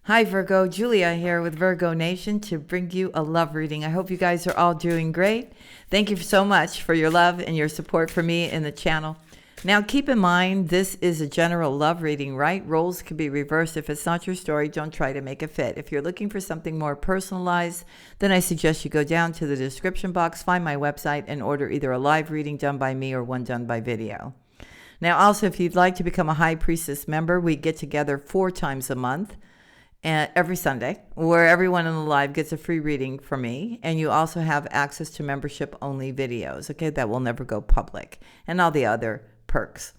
Hi, Virgo. Julia here with Virgo Nation to bring you a love reading. I hope you guys are all doing great. Thank you so much for your love and your support for me in the channel. Now, keep in mind, this is a general love reading, right? Roles can be reversed. If it's not your story, don't try to make it fit. If you're looking for something more personalized, then I suggest you go down to the description box, find my website, and order either a live reading done by me or one done by video. Now, also, if you'd like to become a High Priestess member, we get together 4 times a month. And every Sunday, where everyone in the live gets a free reading from me, and you also have access to membership-only videos, okay, that will never go public, and all the other perks.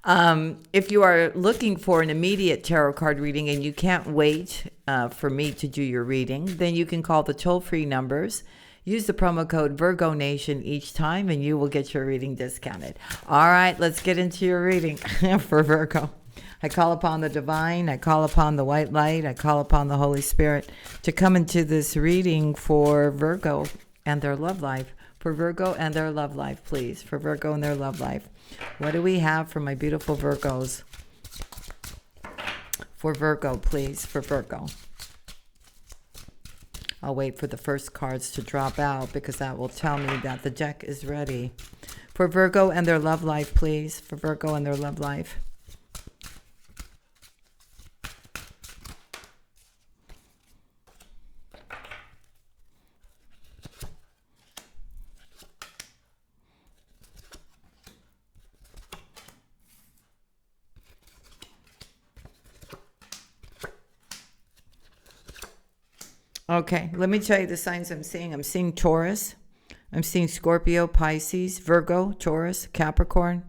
If you are looking for an immediate tarot card reading and you can't wait for me to do your reading, then you can call the toll-free numbers. Use the promo code Virgo Nation each time, and you will get your reading discounted. All right, let's get into your reading for Virgo. I call upon the divine, I call upon the white light, I call upon the Holy Spirit to come into this reading for Virgo and their love life. For Virgo and their love life, please. For Virgo and their love life. What do we have for my beautiful Virgos? For Virgo, please. For Virgo. I'll wait for the first cards to drop out because that will tell me that the deck is ready. For Virgo and their love life, please. For Virgo and their love life. Okay, let me tell you the signs I'm seeing. I'm seeing Taurus. I'm seeing Scorpio, Pisces, Virgo, Taurus, Capricorn.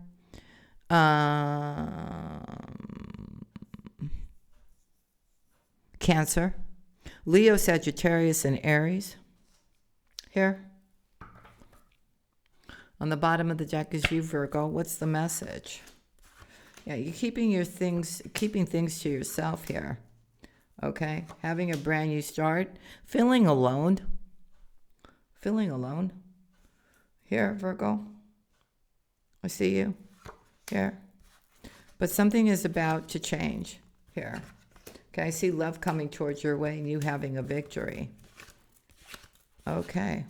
Cancer. Leo, Sagittarius, and Aries. Here. On the bottom of the deck is you, Virgo. What's the message? Yeah, you're keeping things to yourself here. Okay, having a brand new start, feeling alone. Here, Virgo, I see you here, but something is about to change here. Okay, I see love coming towards your way and you having a victory. Okay,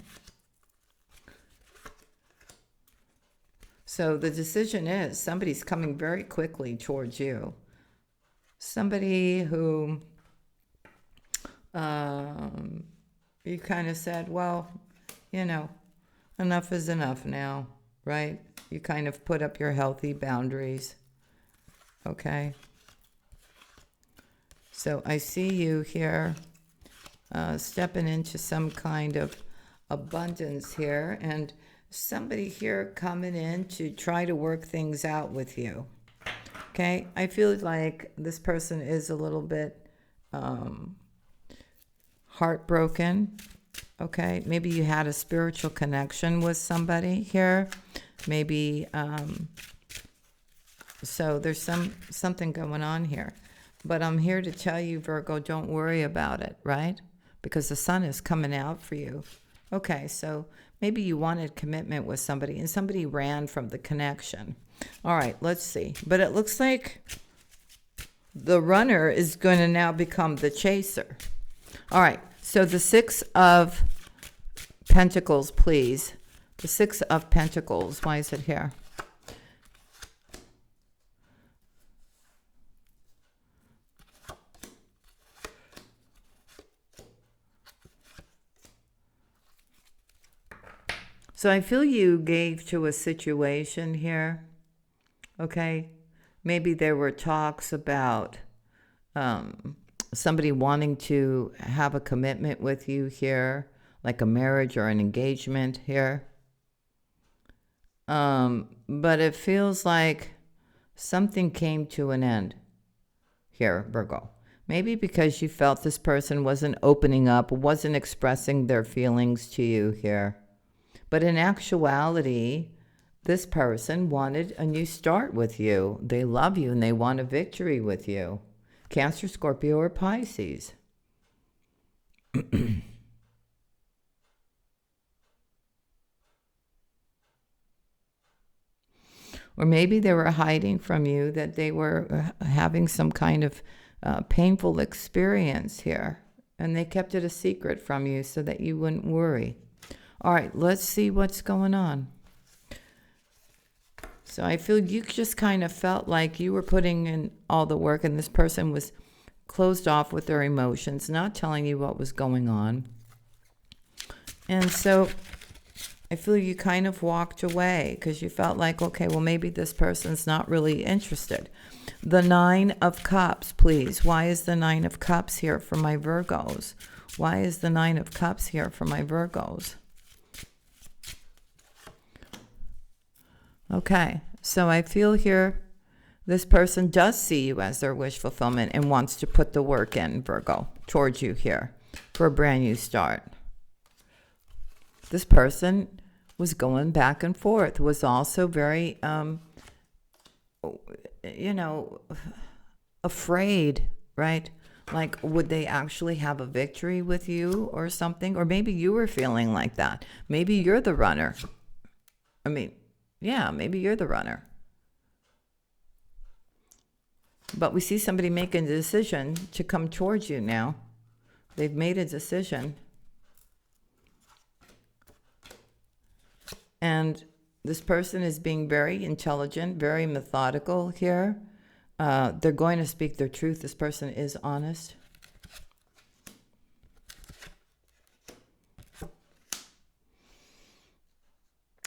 so the decision is somebody's coming very quickly towards you. Somebody who you kind of said, well, you know, enough is enough now, right? You kind of put up your healthy boundaries. Okay. So I see you here stepping into some kind of abundance here, and somebody here coming in to try to work things out with you. Okay. I feel like this person is a little bit heartbroken. Okay, maybe you had a spiritual connection with somebody here. Maybe so there's something going on here. But I'm here to tell you, Virgo, don't worry about it, right? Because the sun is coming out for you. Okay, so maybe you wanted commitment with somebody and somebody ran from the connection. All right, let's see. But it looks like the runner is going to now become the chaser. All right, so the 6 of Pentacles, please. The 6 of Pentacles. Why is it here? So I feel you gave to a situation here. Okay, maybe there were talks about somebody wanting to have a commitment with you here, like a marriage or an engagement here. But it feels like something came to an end here, Virgo. Maybe because you felt this person wasn't opening up, wasn't expressing their feelings to you here. But in actuality, this person wanted a new start with you. They love you and they want a victory with you. Cancer, Scorpio, or Pisces. Or maybe they were hiding from you, that they were having some kind of painful experience here. And they kept it a secret from you so that you wouldn't worry. All right, let's see what's going on. So I feel you just kind of felt like you were putting in all the work and this person was closed off with their emotions, not telling you what was going on. And so I feel you kind of walked away because you felt like, okay, well, maybe this person's not really interested. The 9 of Cups, please. Why is the 9 of Cups here for my Virgos? Why is the 9 of Cups here for my Virgos? Okay, so I feel here this person does see you as their wish fulfillment and wants to put the work in, Virgo, towards you here for a brand new start. This person was going back and forth, was also very, afraid, right? Like, would they actually have a victory with you or something? Or maybe you were feeling like that. Maybe you're the runner. Maybe you're the runner. But we see somebody making a decision to come towards you now. They've made a decision. And this person is being very intelligent, very methodical here. They're going to speak their truth. This person is honest.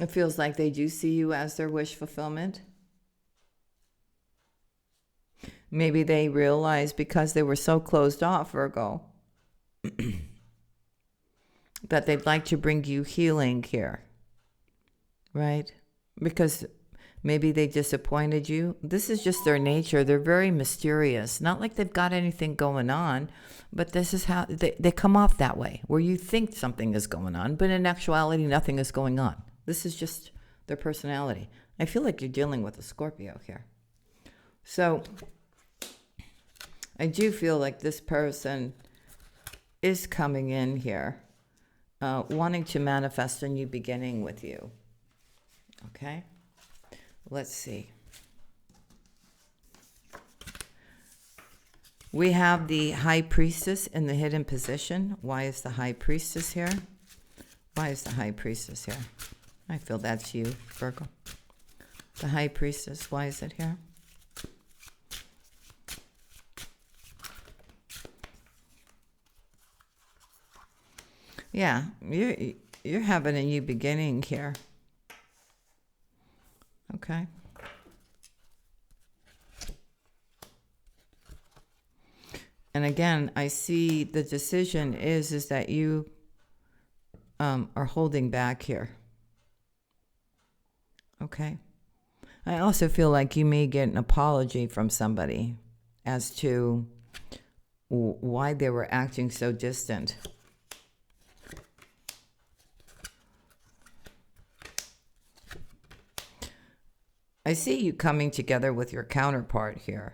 It feels like they do see you as their wish fulfillment. Maybe they realize because they were so closed off, Virgo, that they'd like to bring you healing here, right? Because maybe they disappointed you. This is just their nature. They're very mysterious. Not like they've got anything going on, but this is how they come off that way, where you think something is going on, but in actuality, nothing is going on. This is just their personality. I feel like you're dealing with a Scorpio here. So I do feel like this person is coming in here, wanting to manifest a new beginning with you. Okay? Let's see. We have the High Priestess in the hidden position. Why is the High Priestess here? Why is the High Priestess here? I feel that's you, Virgo. The High Priestess, why is it here? Yeah, you're having a new beginning here. Okay. And again, I see the decision is that you are holding back here. Okay. I also feel like you may get an apology from somebody as to why they were acting so distant. I see you coming together with your counterpart here.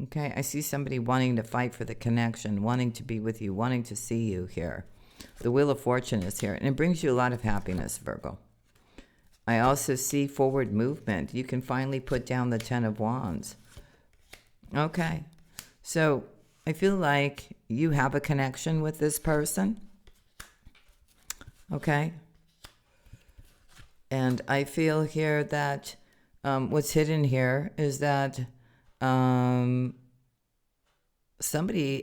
Okay, I see somebody wanting to fight for the connection, wanting to be with you, wanting to see you here. The Wheel of Fortune is here, and it brings you a lot of happiness, Virgo. I also see forward movement. You can finally put down the 10 of Wands. Okay, so I feel like you have a connection with this person. Okay. And I feel here that what's hidden here is that somebody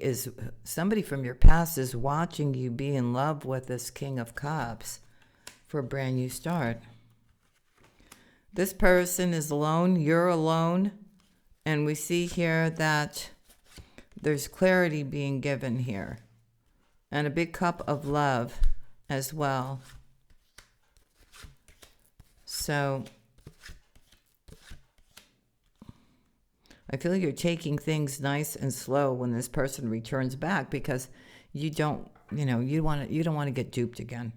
from your past is watching you be in love with this King of Cups for a brand new start. This person is alone, you're alone, and we see here that there's clarity being given here and a big cup of love as well. So I feel you're taking things nice and slow when this person returns back because you don't want to get duped again.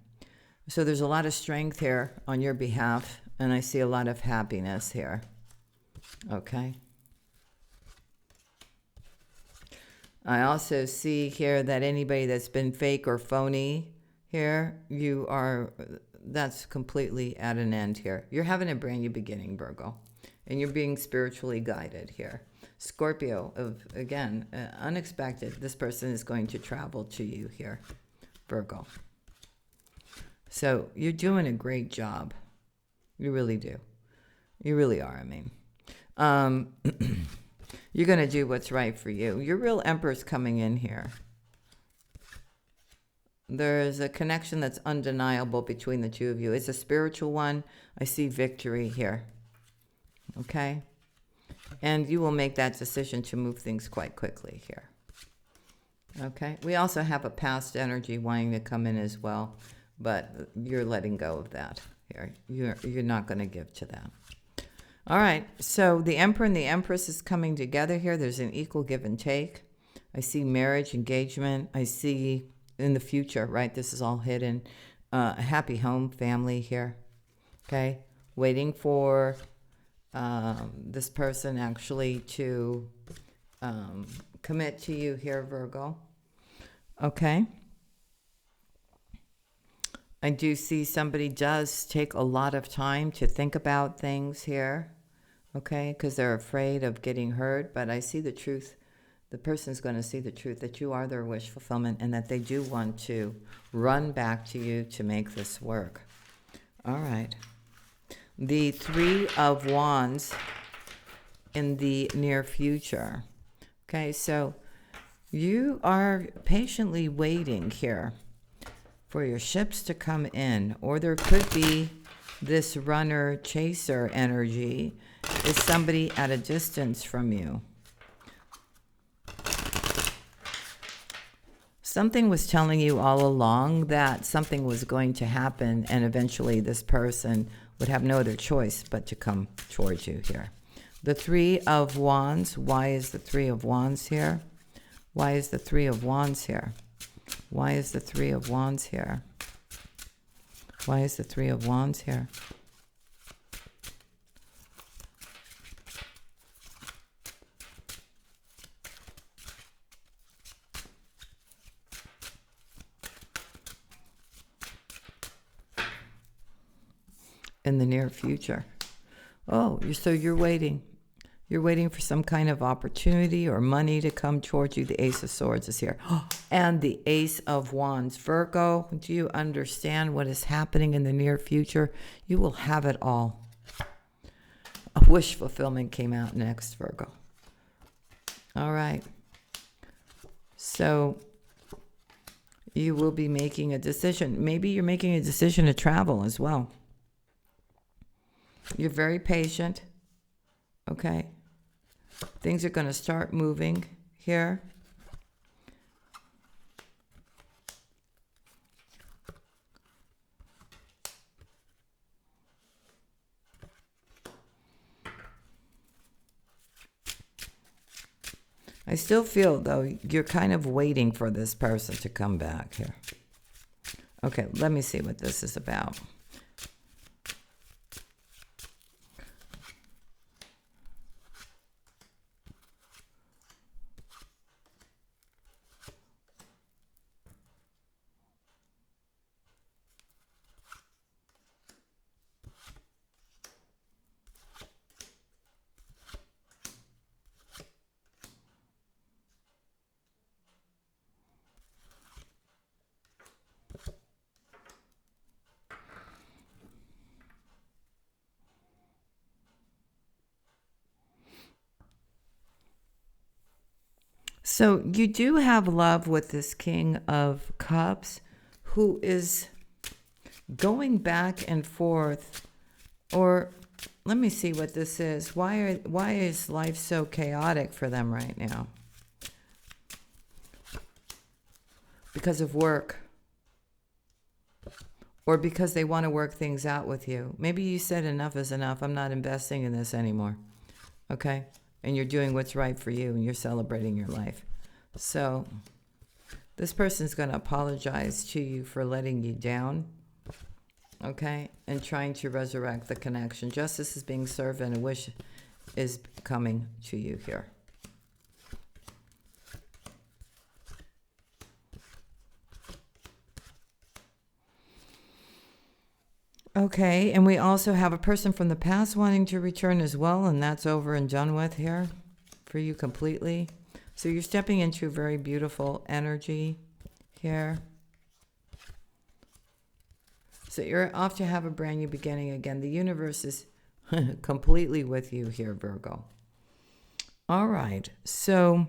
So there's a lot of strength here on your behalf, and I see a lot of happiness here. Okay. I also see here that anybody that's been fake or phony here, that's completely at an end here. You're having a brand new beginning, Virgo, and you're being spiritually guided here. Scorpio, again, unexpected. This person is going to travel to you here, Virgo. So you're doing a great job. You really do. You really are, I mean. You're going to do what's right for you. Your real Emperor's coming in here. There's a connection that's undeniable between the two of you. It's a spiritual one. I see victory here. Okay? And you will make that decision to move things quite quickly here. Okay? We also have a past energy wanting to come in as well, but you're letting go of that here. You're not going to give to that. All right. So the Emperor and the Empress is coming together here. There's an equal give and take. I see marriage, engagement. I see in the future, right? This is all hidden. A happy home, family here. Okay? Waiting for this person actually to commit to you here, Virgo. Okay? I do see somebody does take a lot of time to think about things here, okay, because they're afraid of getting hurt, but I see the truth. The person's going to see the truth that you are their wish fulfillment and that they do want to run back to you to make this work. All right. The Three of Wands in the near future. Okay, so you are patiently waiting here for your ships to come in, or there could be this runner chaser energy is somebody at a distance from you. Something was telling you all along that something was going to happen, and eventually this person would have no other choice but to come towards you here. The Three of Wands. Why is the Three of Wands here? Why is the Three of Wands here? Why is the Three of Wands here? Why is the Three of Wands here? In the near future. Oh, so you're waiting. You're waiting for some kind of opportunity or money to come towards you. The Ace of Swords is here. And the Ace of Wands. Virgo, do you understand what is happening in the near future? You will have it all. A wish fulfillment came out next, Virgo. All right. So you will be making a decision. Maybe you're making a decision to travel as well. You're very patient. Okay. Things are going to start moving here. I still feel, though, you're kind of waiting for this person to come back here. Okay, let me see what this is about. So you do have love with this King of Cups who is going back and forth. Or let me see what this is. Why is life so chaotic for them right now? Because of work. Or because they want to work things out with you. Maybe you said enough is enough. I'm not investing in this anymore. Okay? And you're doing what's right for you and you're celebrating your life. So this person's going to apologize to you for letting you down, okay, and trying to resurrect the connection. Justice is being served and a wish is coming to you here. Okay, and we also have a person from the past wanting to return as well, and that's over and done with here for you completely. So you're stepping into a very beautiful energy here. So you're off to have a brand new beginning again. The universe is completely with you here, Virgo. All right. So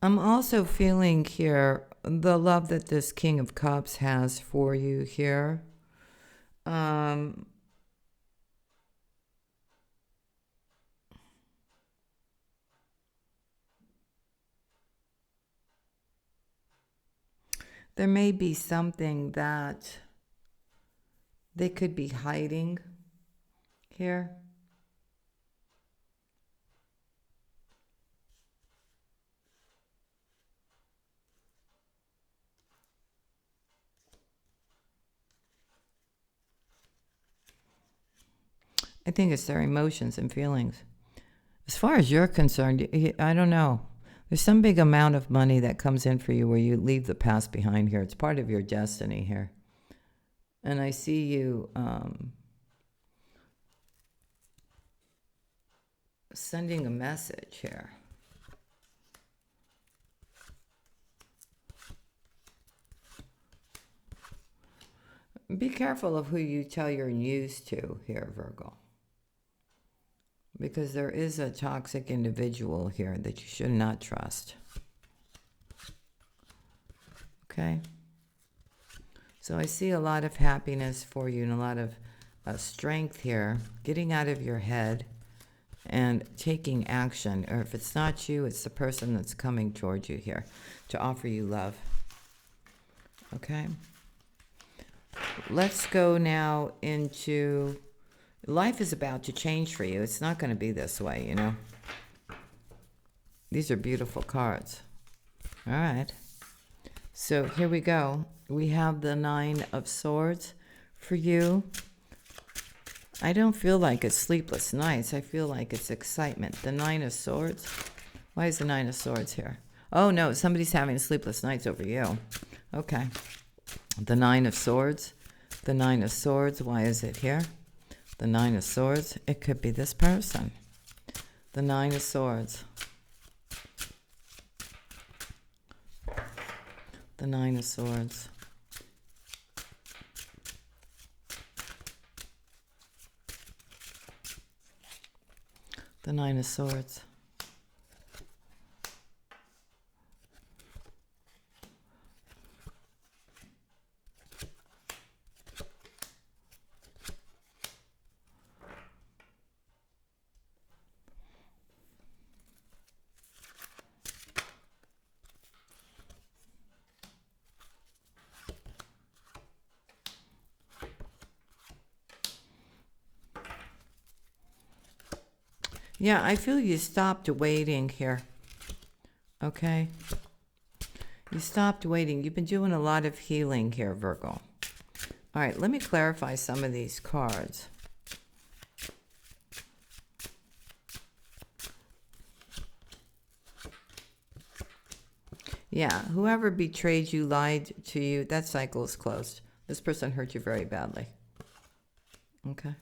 I'm also feeling here the love that this King of Cups has for you here. There may be something that they could be hiding here. I think it's their emotions and feelings. As far as you're concerned, I don't know. There's some big amount of money that comes in for you where you leave the past behind here. It's part of your destiny here. And I see you sending a message here. Be careful of who you tell your news to here, Virgo. Because there is a toxic individual here that you should not trust. Okay? So I see a lot of happiness for you and a lot of strength here. Getting out of your head and taking action. Or if it's not you, it's the person that's coming towards you here to offer you love. Okay? Let's go now into... Life is about to change for you. It's not going to be this way, you know. These are beautiful cards. All right. So here we go. We have the Nine of Swords for you. I don't feel like it's sleepless nights. I feel like it's excitement. The Nine of Swords. Why is the Nine of Swords here? Oh, no. Somebody's having sleepless nights over you. Okay. The Nine of Swords. The Nine of Swords. Why is it here? The Nine of Swords. It could be this person. The Nine of Swords. The Nine of Swords. The Nine of Swords. Yeah, I feel you stopped waiting here. Okay? You stopped waiting. You've been doing a lot of healing here, Virgo. All right, let me clarify some of these cards. Yeah, whoever betrayed you, lied to you, that cycle is closed. This person hurt you very badly. Okay?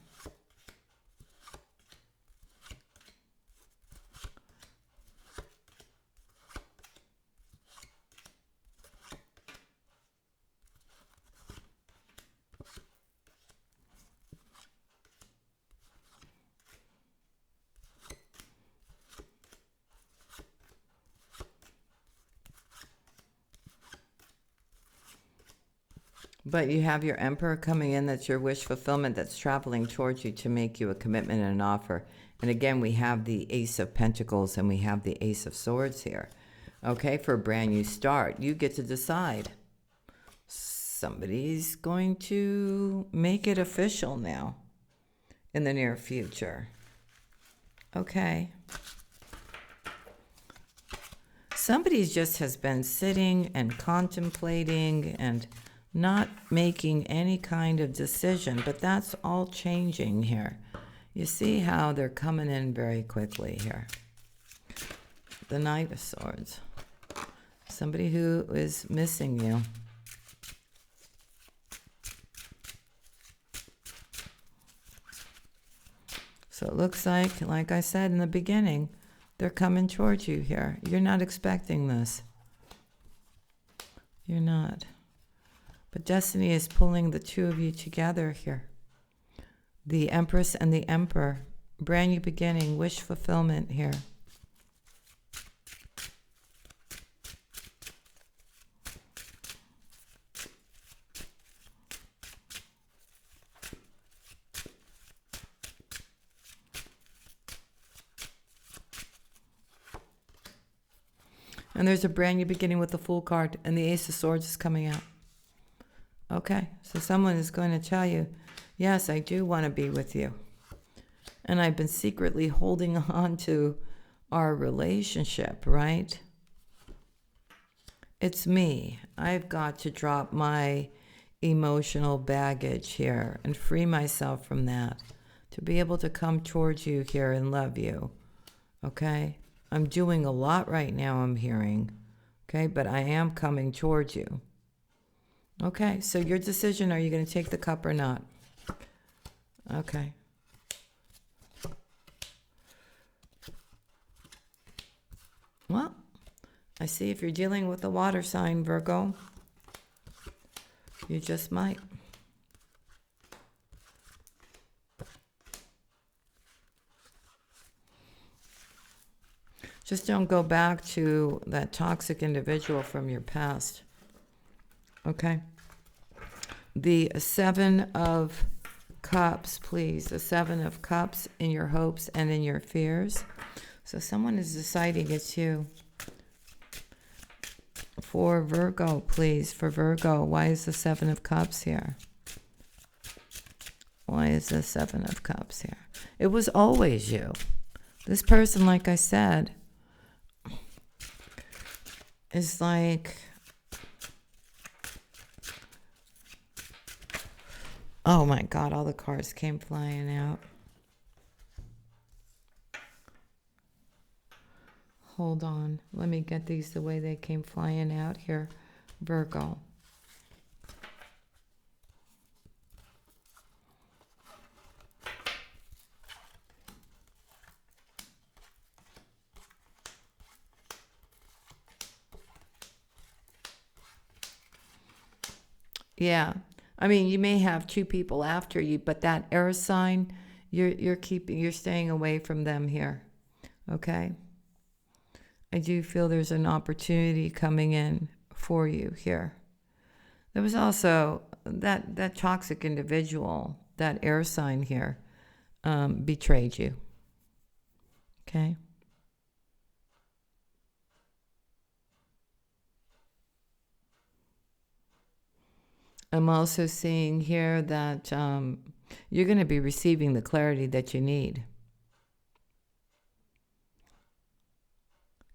But you have your Emperor coming in. That's your wish fulfillment that's traveling towards you to make you a commitment and an offer. And again, we have the Ace of Pentacles and we have the Ace of Swords here. Okay, for a brand new start. You get to decide. Somebody's going to make it official now in the near future. Okay. Somebody just has been sitting and contemplating and not making any kind of decision, but that's all changing here. You see how they're coming in very quickly here. The Knight of Swords. Somebody who is missing you. So it looks like I said in the beginning, they're coming towards you here. You're not expecting this. You're not. But destiny is pulling the two of you together here. The Empress and the Emperor. Brand new beginning, wish fulfillment here. And there's a brand new beginning with the Fool card, and the Ace of Swords is coming out. Okay, so someone is going to tell you, yes, I do want to be with you. And I've been secretly holding on to our relationship, right? It's me. I've got to drop my emotional baggage here and free myself from that to be able to come towards you here and love you. Okay? I'm doing a lot right now, I'm hearing. Okay? But I am coming towards you. Okay, so your decision, are you going to take the cup or not? Okay. Well, I see if you're dealing with a water sign, Virgo, you just might. Just don't go back to that toxic individual from your past. Okay? The Seven of Cups, please. The Seven of Cups in your hopes and in your fears. So someone is deciding it's you. For Virgo, please. For Virgo, why is the Seven of Cups here? Why is the Seven of Cups here? It was always you. This person, like I said, is like... Oh my God, all the cards came flying out. Hold on. Let me get these the way they came flying out here. Virgo. Yeah. I mean, you may have two people after you, but that air sign, you're staying away from them here. Okay? I do feel there's an opportunity coming in for you here. There was also that toxic individual, that air sign here, betrayed you. Okay? I'm also seeing here that you're going to be receiving the clarity that you need.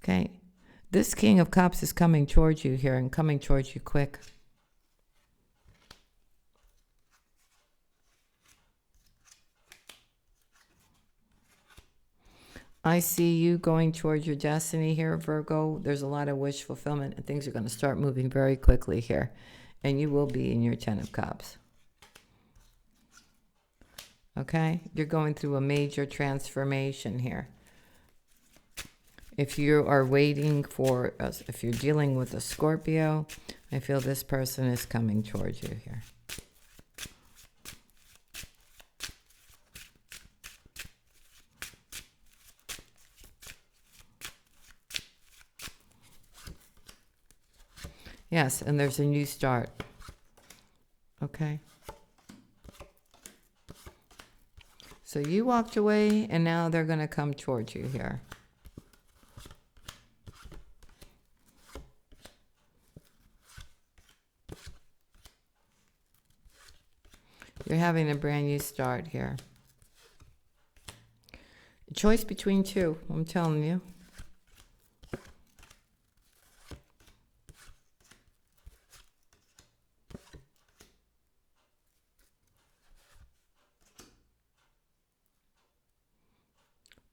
Okay? This King of Cups is coming towards you here and coming towards you quick. I see you going towards your destiny here, Virgo. There's a lot of wish fulfillment, and things are going to start moving very quickly here. And you will be in your Ten of Cups. Okay? You're going through a major transformation here. If you are waiting for, if you're dealing with a Scorpio, I feel this person is coming towards you here. Yes, and there's a new start. Okay. So you walked away, and now they're going to come towards you here. You're having a brand new start here. A choice between two, I'm telling you.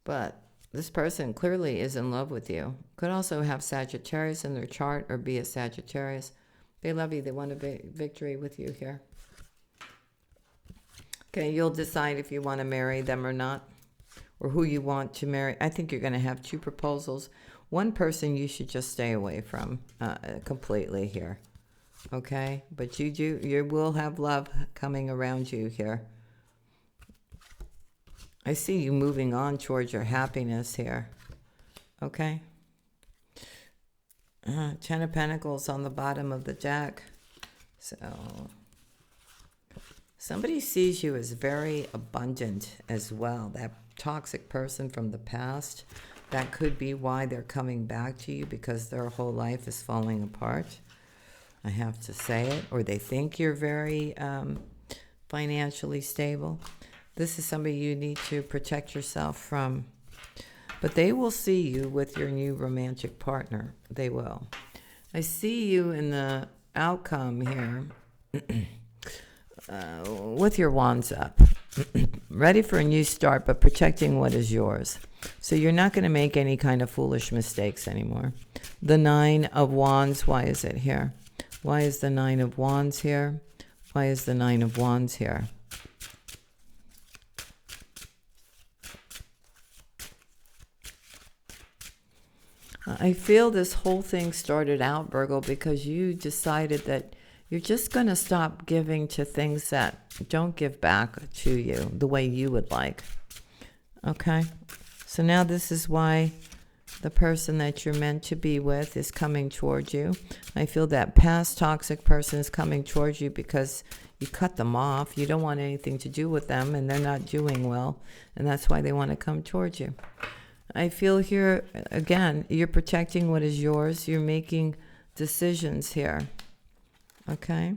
But this person clearly is in love with you. Could also have Sagittarius in their chart or be a Sagittarius. They love you. They want a victory with you here. Okay, you'll decide if you want to marry them or not. or who you want to marry. I think you're going to have 2 proposals. One person you should just stay away from completely here. Okay? But you will have love coming around you here. I see you moving on towards your happiness here. Okay? 10 of Pentacles on the bottom of the deck. So somebody sees you as very abundant as well. That toxic person from the past, that could be why they're coming back to you, because their whole life is falling apart. I have to say it. Or they think you're very financially stable. This is somebody you need to protect yourself from. But they will see you with your new romantic partner. They will. I see you in the outcome here with your wands up. Ready for a new start, but protecting what is yours. So you're not going to make any kind of foolish mistakes anymore. The 9 of Wands, why is it here? Why is the 9 of Wands here? Why is the 9 of Wands here? I feel this whole thing started out, Virgo, because you decided that you're just going to stop giving to things that don't give back to you the way you would like. Okay? So now this is why the person that you're meant to be with is coming towards you. I feel that past toxic person is coming towards you because you cut them off. You don't want anything to do with them, and they're not doing well, and that's why they want to come towards you. I feel here, again, you're protecting what is yours. You're making decisions here. Okay?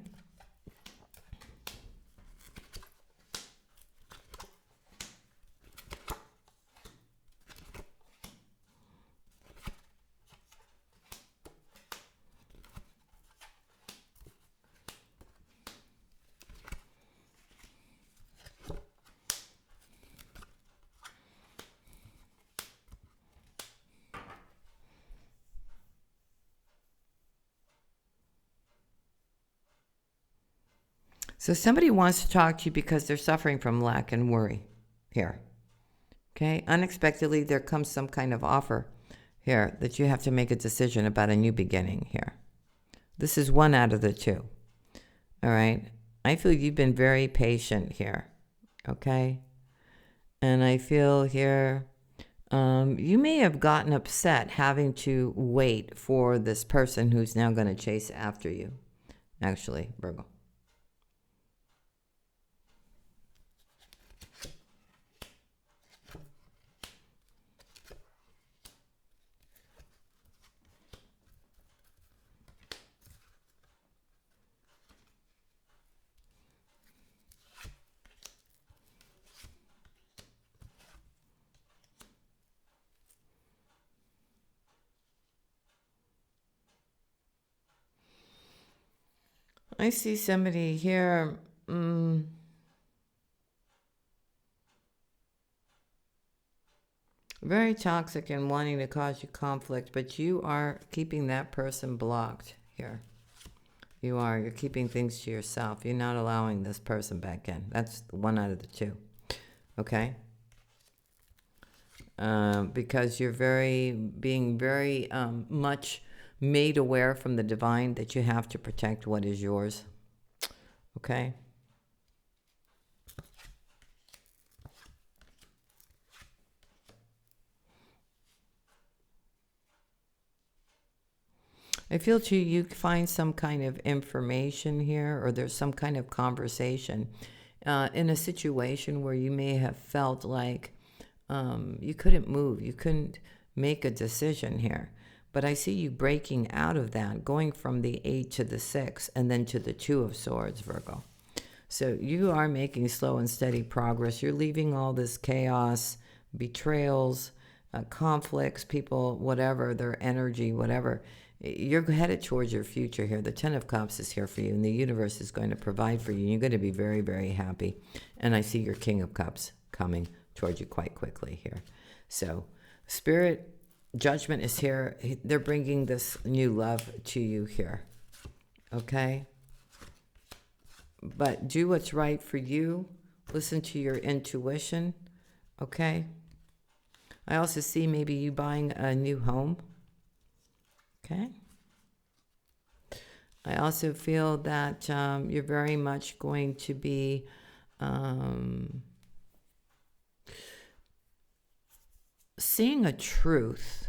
So somebody wants to talk to you because they're suffering from lack and worry here. Okay? Unexpectedly, there comes some kind of offer here that you have to make a decision about a new beginning here. This is 1 out of the 2. All right? I feel you've been very patient here. Okay? And I feel here you may have gotten upset having to wait for this person who's now going to chase after you. Actually, Virgo. I see somebody here. Very toxic and wanting to cause you conflict, but you are keeping that person blocked here. You are. You're keeping things to yourself. You're not allowing this person back in. That's 1 out of the 2. Okay? Because you're being very much made aware from the divine that you have to protect what is yours. Okay? I feel too, you find some kind of information here, or there's some kind of conversation in a situation where you may have felt like you couldn't move, you couldn't make a decision here. But I see you breaking out of that, going from the 8 to the 6, and then to the 2 of Swords, Virgo. So you are making slow and steady progress. You're leaving all this chaos, betrayals, conflicts, people, whatever, their energy, whatever. You're headed towards your future here. The 10 of Cups is here for you, and the universe is going to provide for you. You're going to be very, very happy. And I see your King of Cups coming towards you quite quickly here. So Spirit, Judgment is here. They're bringing this new love to you here. Okay? But do what's right for you. Listen to your intuition. Okay? I also see maybe you buying a new home. Okay. I also feel that you're very much going to be seeing a truth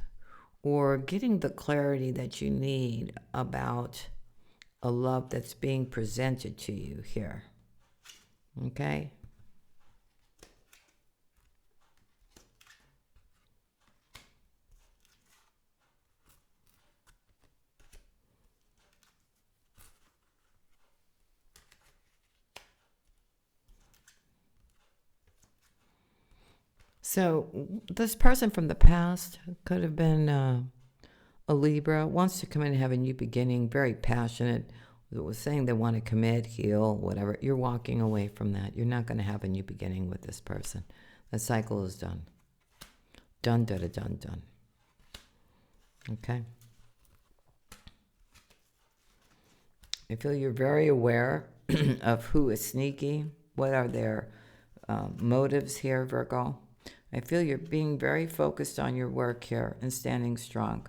or getting the clarity that you need about a love that's being presented to you here. Okay? So this person from the past could have been a Libra, wants to come in and have a new beginning, very passionate, was saying they want to commit, heal, whatever. You're walking away from that. You're not going to have a new beginning with this person. The cycle is done. Done, done, done, done. Okay? I feel you're very aware of who is sneaky. What are their motives here, Virgo? I feel you're being very focused on your work here and standing strong.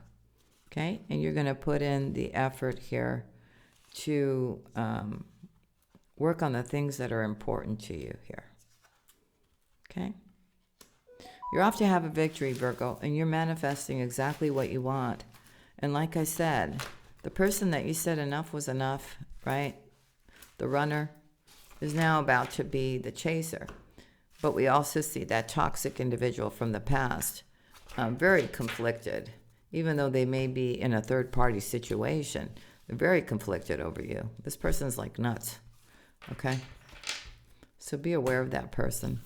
Okay? And you're going to put in the effort here to work on the things that are important to you here. Okay? You're off to have a victory, Virgo, and you're manifesting exactly what you want. And like I said, the person that you said enough was enough, right? The runner is now about to be the chaser. But we also see that toxic individual from the past, very conflicted, even though they may be in a third-party situation. They're very conflicted over you. This person's like nuts, okay? So be aware of that person.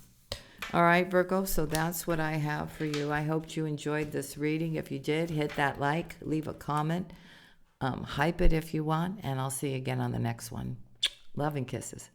All right, Virgo, so that's what I have for you. I hope you enjoyed this reading. If you did, hit that like, leave a comment, hype it if you want, and I'll see you again on the next one. Love and kisses.